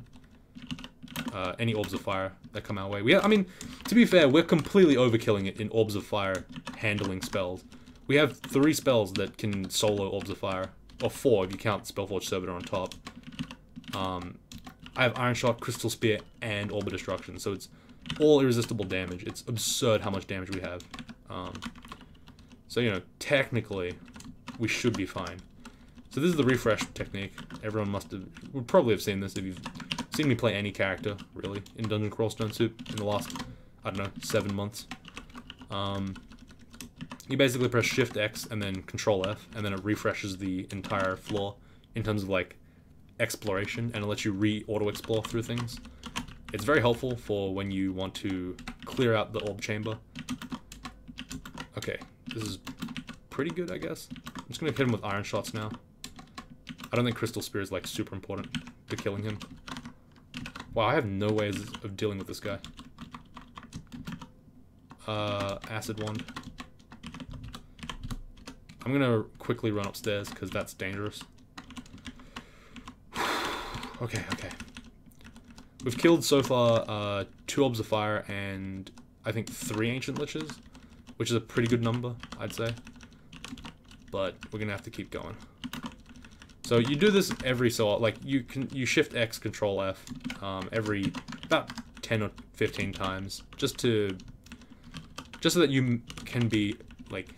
Any Orbs of Fire that come our way. I mean, to be fair, we're completely overkilling it in Orbs of Fire handling spells. We have 3 spells that can solo Orbs of Fire. or 4 if you count Spellforge Servitor on top. I have Iron Shot, Crystal Spear, and Orb of Destruction, so it's all irresistible damage. It's absurd how much damage we have. So, you know, technically, we should be fine. So this is the refresh technique. Everyone would probably have seen this if you've seen me play any character, really, in Dungeon Crawl Stone Soup in the last, I don't know, 7 months. You basically press Shift X and then Control F, and then it refreshes the entire floor in terms of, like, exploration, and it lets you auto-explore through things. It's very helpful for when you want to clear out the orb chamber. Okay, this is pretty good, I guess. I'm just gonna hit him with Iron Shots now. I don't think Crystal Spear is, like, super important to killing him. Wow, I have no ways of dealing with this guy. Acid Wand. I'm gonna quickly run upstairs, because that's dangerous. Okay. We've killed so far 2 Orbs of Fire and I think 3 Ancient Liches, which is a pretty good number, I'd say. But we're gonna have to keep going. So you do this every so often, like you Shift X, Control F, every about 10 or 15 times, just so that you can be like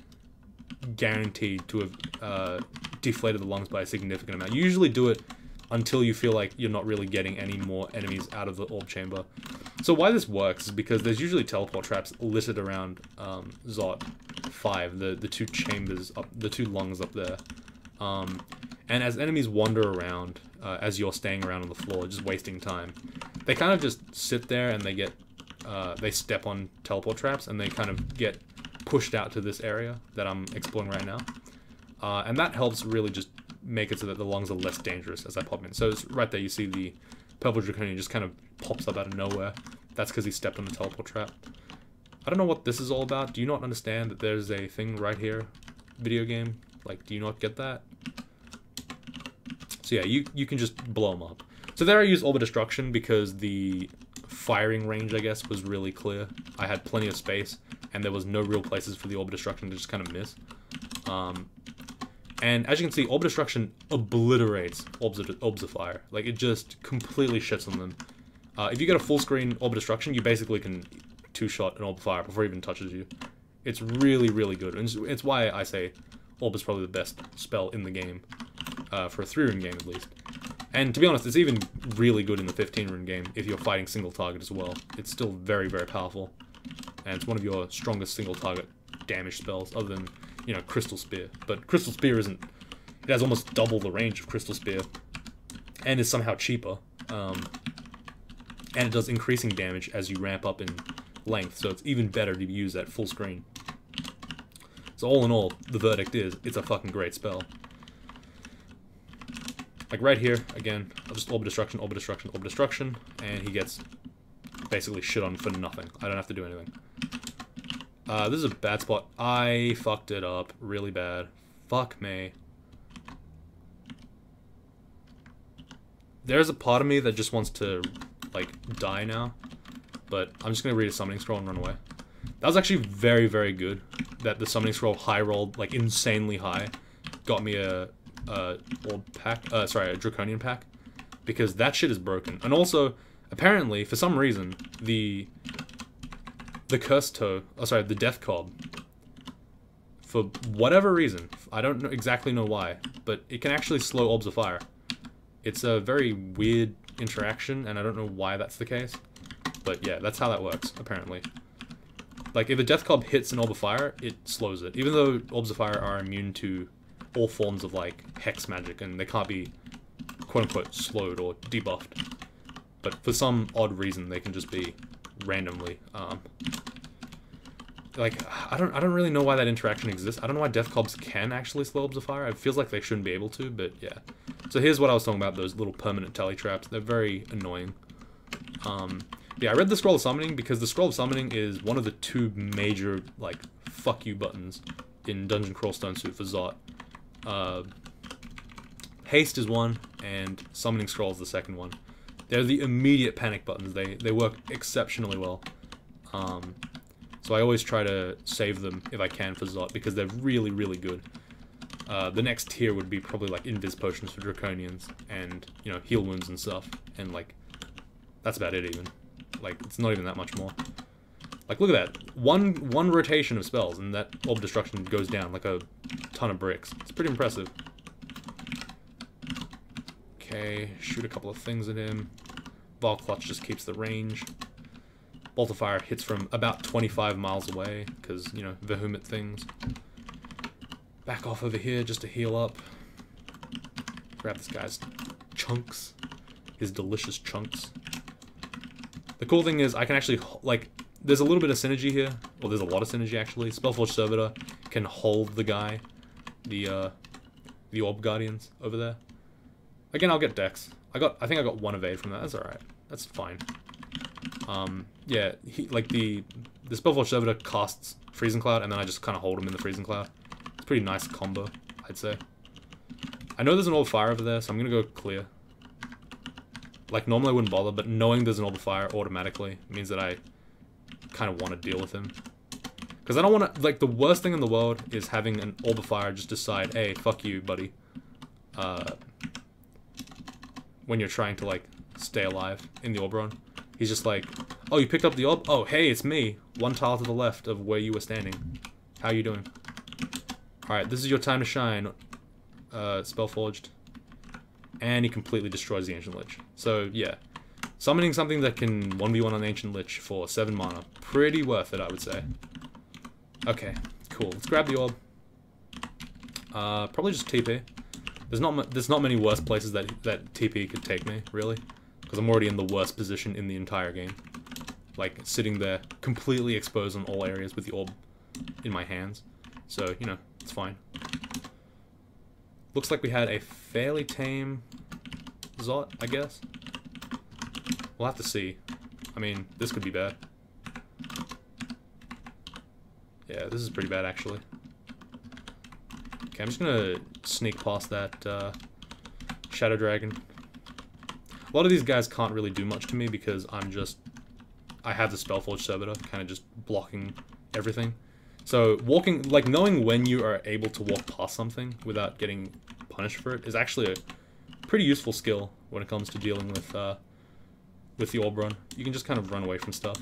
guaranteed to have deflated the lungs by a significant amount. You usually do it until you feel like you're not really getting any more enemies out of the orb chamber. So why this works is because there's usually teleport traps littered around Zot 5, the 2 chambers up, the 2 lungs up there. And as enemies wander around, as you're staying around on the floor, just wasting time, they kind of just sit there and they step on teleport traps and they kind of get pushed out to this area that I'm exploring right now. And that helps really just make it so that the lungs are less dangerous as I pop in. So it's right there, you see the Purple Draconian just kind of pops up out of nowhere. That's because he stepped on the teleport trap. I don't know what this is all about. Do you not understand that there's a thing right here? Video game? Like, do you not get that? So yeah, you can just blow them up. So there I used Orb of Destruction because the firing range, I guess, was really clear. I had plenty of space, and there was no real places for the Orb of Destruction to just kind of miss. And as you can see, Orb of Destruction obliterates Orbs of Fire. Like, it just completely shits on them. If you get a full screen Orb of Destruction, you basically can 2-shot an Orb of Fire before it even touches you. It's really, really good. And it's why I say Orb is probably the best spell in the game. For a 3-rune game, at least. And to be honest, it's even really good in the 15-rune game if you're fighting single target as well. It's still very, very powerful. And it's one of your strongest single target damage spells, other than, you know, Crystal Spear. But Crystal Spear isn't... It has almost double the range of Crystal Spear. And is somehow cheaper. And it does increasing damage as you ramp up in length, so it's even better to use at full screen. So all in all, the verdict is, it's a fucking great spell. Like right here, again, I'll just Orb of Destruction, Orb of Destruction, Orb of Destruction, and he gets basically shit on for nothing. I don't have to do anything. This is a bad spot. I fucked it up really bad. Fuck me. There's a part of me that just wants to, like, die now, but I'm just gonna read a Summoning Scroll and run away. That was actually very, very good, that the Summoning Scroll high rolled, like, insanely high, got me a old pack, sorry, a Draconian pack, because that shit is broken. And also, apparently, for some reason, the Cursed Toe, oh sorry, the Death Cob, for whatever reason, I don't exactly know why, but it can actually slow Orbs of Fire. It's a very weird interaction, and I don't know why that's the case, but yeah, that's how that works, apparently. Like, if a Death Cob hits an Orb of Fire, it slows it, even though Orbs of Fire are immune to all forms of, like, hex magic, and they can't be, quote-unquote, slowed or debuffed. But for some odd reason, they can just be randomly, like, I don't really know why that interaction exists. I don't know why Death Cobs can actually slow Orbs of Fire. It feels like they shouldn't be able to, but yeah. So here's what I was talking about, those little permanent tally traps. They're very annoying. Yeah, I read the Scroll of Summoning because the Scroll of Summoning is one of the 2 major, like, fuck you buttons in Dungeon Crawl Stone Soup for Zot. Haste is one, and Summoning Scroll is the second one. They're the immediate panic buttons. They work exceptionally well. So I always try to save them if I can for Zot, because they're really, really good. The next tier would be probably like invis potions for draconians and, you know, heal wounds and stuff. And like, that's about it even. Like, it's not even that much more. Like, look at that. One rotation of spells and that orb destruction goes down like a ton of bricks. It's pretty impressive. Okay, shoot a couple of things at him. Vol Clutch just keeps the range. Bolt of Fire hits from about 25 miles away, because, you know, vehement things. Back off over here just to heal up. Grab this guy's chunks. His delicious chunks. The cool thing is, I can actually, like, there's a little bit of synergy here. Well, there's a lot of synergy, actually. Spellforge Servitor can hold the guy. The Orb Guardians over there. Again, I'll get Dex. I think I got 1 evade from that. That's alright. That's fine. Yeah, the Spellforge Servitor casts Freezing Cloud, and then I just kind of hold him in the Freezing Cloud. It's a pretty nice combo, I'd say. I know there's an Orb of Fire over there, so I'm gonna go clear. Like, normally I wouldn't bother, but knowing there's an Orb of Fire automatically means that I kind of want to deal with him. Because I don't want to, like, the worst thing in the world is having an Orb of Fire just decide, hey, fuck you, buddy. When you're trying to, like, stay alive in the Orb run. He's just like, oh, you picked up the Orb? Oh, hey, it's me. 1 tile to the left of where you were standing. How you doing? Alright, this is your time to shine, Spellforged. And he completely destroys the Ancient Lich. So, yeah. Summoning something that can 1v1 on Ancient Lich for 7 mana. Pretty worth it, I would say. Okay, cool. Let's grab the Orb. Probably just TP. There's not many worse places that TP could take me, really. Because I'm already in the worst position in the entire game. Like, sitting there, completely exposed on all areas with the Orb in my hands. So, you know, it's fine. Looks like we had a fairly tame Zot, I guess. We'll have to see. I mean, this could be bad. Yeah, this is pretty bad, actually. Okay, I'm just gonna sneak past that Shadow Dragon. A lot of these guys can't really do much to me because I have the Spellforge Servitor kind of just blocking everything. So walking, like, knowing when you are able to walk past something without getting punished for it is actually a pretty useful skill when it comes to dealing with the Orb run. You can just kind of run away from stuff.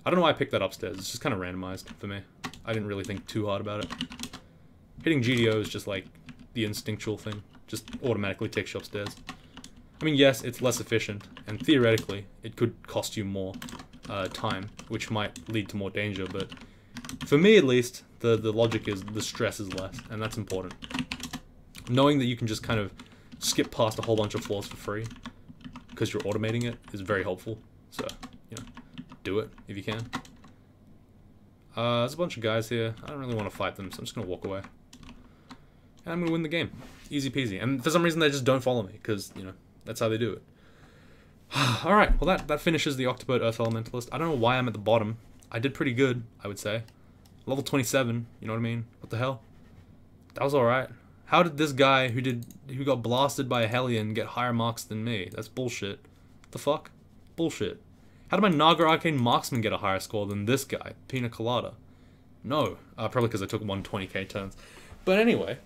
I don't know why I picked that upstairs. It's just kind of randomized for me. I didn't really think too hard about it. Hitting GDO is just like the instinctual thing. Just automatically takes you upstairs. I mean, yes, it's less efficient, and theoretically, it could cost you more time, which might lead to more danger, but for me at least, the logic is the stress is less, and that's important. Knowing that you can just kind of skip past a whole bunch of floors for free, because you're automating it, is very helpful. So, you know, do it if you can. There's a bunch of guys here. I don't really want to fight them, so I'm just going to walk away. And I'm going to win the game. Easy peasy. And for some reason, they just don't follow me, because, you know, that's how they do it. Alright, well that finishes the Octopode Earth Elementalist. I don't know why I'm at the bottom. I did pretty good, I would say. Level 27, you know what I mean? What the hell? That was alright. How did this guy who got blasted by a Hellion get higher marks than me? That's bullshit. What the fuck? Bullshit. How did my Naga Arcane Marksman get a higher score than this guy, Pina Colada? No. Probably because I took 120k turns. But anyway,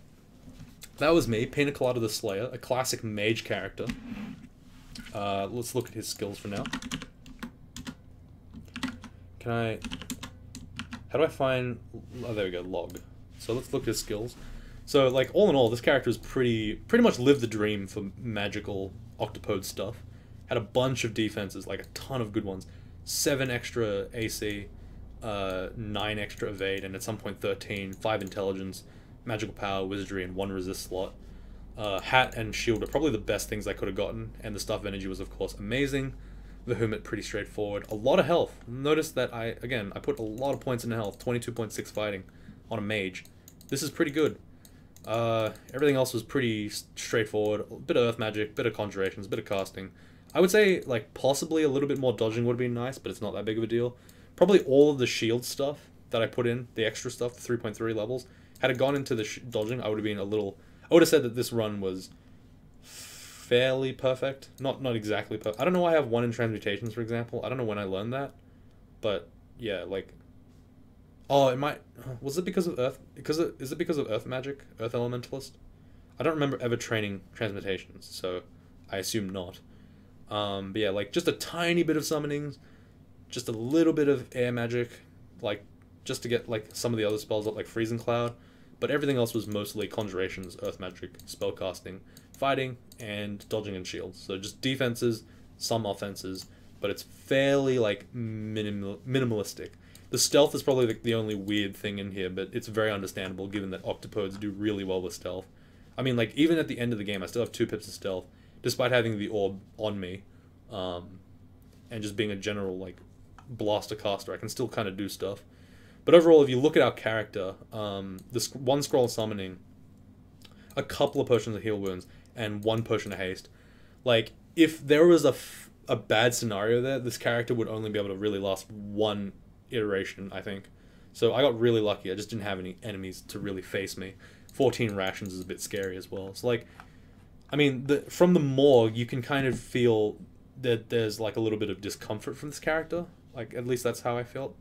that was me, Pina Colada the Slayer, a classic mage character. Let's look at his skills for now. How do I find... Oh, there we go, log. So let's look at his skills. So, like, all in all, this character is pretty much lived the dream for magical Octopode stuff. Had a bunch of defenses, like a ton of good ones. 7 extra AC, 9 extra evade, and at some point 13, 5 intelligence, magical power, wizardry, and 1 resist slot. Hat and shield are probably the best things I could have gotten, and the Stuff of Energy was, of course, amazing. Vehement, pretty straightforward. A lot of health. Notice that I put a lot of points into health. 22.6 fighting on a mage. This is pretty good. Everything else was pretty straightforward. A bit of earth magic, bit of conjurations, bit of casting. I would say, like, possibly a little bit more dodging would have been nice, but it's not that big of a deal. Probably all of the shield stuff that I put in, the extra stuff, the 3.3 levels, had it gone into the dodging, I would have been a little... I would have said that this run was fairly perfect. Not exactly perfect. I don't know why I have 1 in transmutations, for example. I don't know when I learned that. But, yeah, like... Oh, it might. Was it because of Earth? Is it because of Earth magic? Earth Elementalist? I don't remember ever training transmutations, so I assume not. But yeah, like just a tiny bit of summonings, just a little bit of air magic, like just to get like some of the other spells up, like Freezing Cloud. But everything else was mostly conjurations, earth magic, spellcasting, fighting, and dodging and shields. So just defenses, some offenses, but it's fairly like minimalistic. The stealth is probably the only weird thing in here, but it's very understandable given that Octopodes do really well with stealth. I mean, like, even at the end of the game, I still have 2 pips of stealth, despite having the orb on me, and just being a general, like, blaster caster. I can still kind of do stuff. But overall, if you look at our character, this 1 scroll summoning, a couple of potions of heal wounds, and 1 potion of haste, like, if there was a bad scenario there, this character would only be able to really last 1 iteration, I think. So I got really lucky. I just didn't have any enemies to really face me. 14 rations is a bit scary as well. So like, I mean, from the morgue, you can kind of feel that there's like a little bit of discomfort from this character. Like, at least that's how I felt.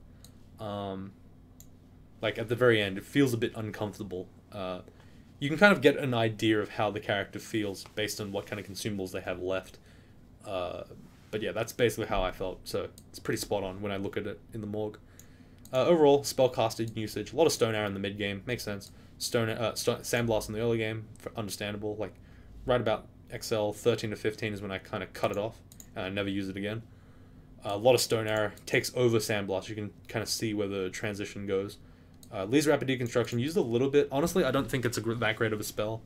Like at the very end, it feels a bit uncomfortable. You can kind of get an idea of how the character feels based on what kind of consumables they have left. But yeah, that's basically how I felt. So it's pretty spot on when I look at it in the morgue. Overall, spellcasted usage, a lot of Stone Arrow in the mid game, makes sense. Sandblast in the early game, understandable. Like right about XL 13 to 15 is when I kind of cut it off and I never use it again. A lot of Stone Arrow takes over Sandblast. You can kind of see where the transition goes. Lee's Rapid Deconstruction used a little bit. Honestly, I don't think it's that great of a spell.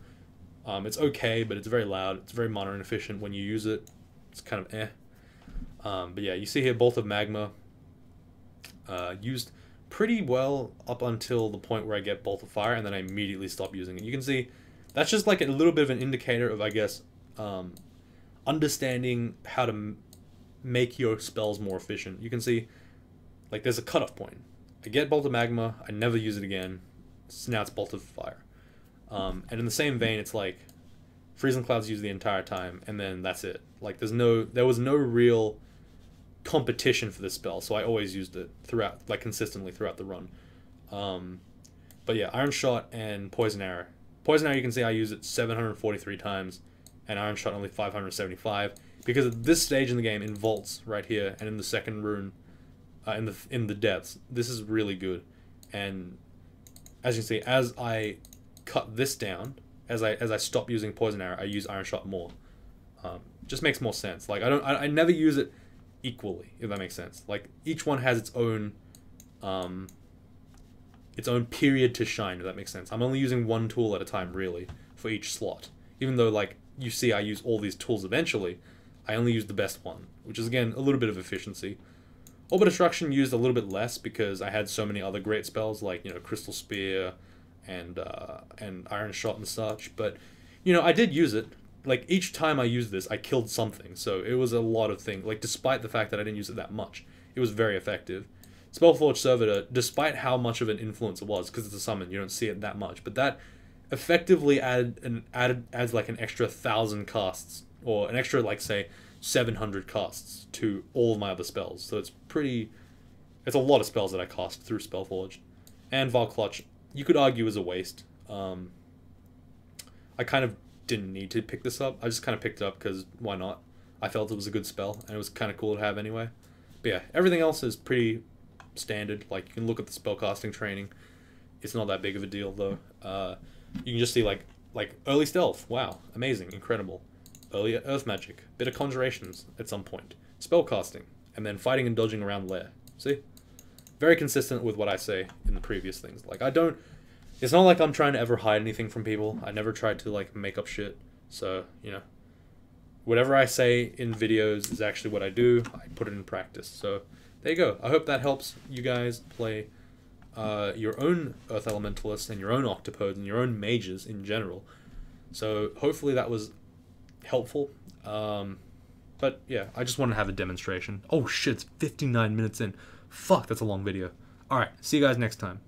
It's okay, but it's very loud. It's very mana inefficient when you use it. It's kind of eh. But yeah, you see here Bolt of Magma used pretty well up until the point where I get Bolt of Fire, and then I immediately stop using it. You can see that's just like a little bit of an indicator of, I guess, understanding how to make your spells more efficient. You can see, like, there's a cutoff point. I get Bolt of Magma, I never use it again, so now it's Bolt of Fire. And in the same vein, it's like Freezing Cloud's used the entire time, and then that's it. Like, there was no real competition for this spell, so I always used it throughout, like consistently throughout the run. But yeah, Iron Shot and Poison Arrow. Poison Arrow, you can see I use it 743 times, and Iron Shot only 575, because at this stage in the game, in Vaults right here, and in the second rune, in the depths, this is really good. And as you can see, as I cut this down, as I stop using Poison Arrow, I use Iron Shot more. Just makes more sense. Like I never use it equally, if that makes sense. Like each one has its own period to shine, if that makes sense. I'm only using 1 tool at a time really for each slot. Even though, like, you see I use all these tools eventually, I only use the best one, which is again a little bit of efficiency. Orbit Destruction used a little bit less because I had so many other great spells like, you know, Crystal Spear and Iron Shot and such, but you know, I did use it. Like, each time I used this, I killed something, so it was a lot of things. Like, despite the fact that I didn't use it that much, it was very effective. Spellforge Servitor, despite how much of an influence it was, because it's a summon, you don't see it that much, but that effectively adds like an extra 1,000 casts, or an extra, like, say, 700 casts to all of my other spells. So it's a lot of spells that I cast through Spellforge. And Vile Clutch, you could argue, is a waste. I kind of didn't need to pick this up. I just kind of picked it up because why not? I felt it was a good spell, and it was kind of cool to have anyway. But yeah, everything else is pretty standard. Like, you can look at the spellcasting training. It's not that big of a deal, though. You can just see, like early stealth. Wow, amazing, incredible. Early earth magic, bit of conjurations at some point. Spellcasting, and then fighting and dodging around lair. See? Very consistent with what I say in the previous things. Like, it's not like I'm trying to ever hide anything from people. I never tried to, like, make up shit. So, you know, whatever I say in videos is actually what I do. I put it in practice. So, there you go. I hope that helps you guys play your own Earth Elementalists and your own Octopodes and your own mages in general. So, hopefully that was helpful. But, yeah, I just want to have a demonstration. Oh, shit, it's 59 minutes in. Fuck, that's a long video. Alright, see you guys next time.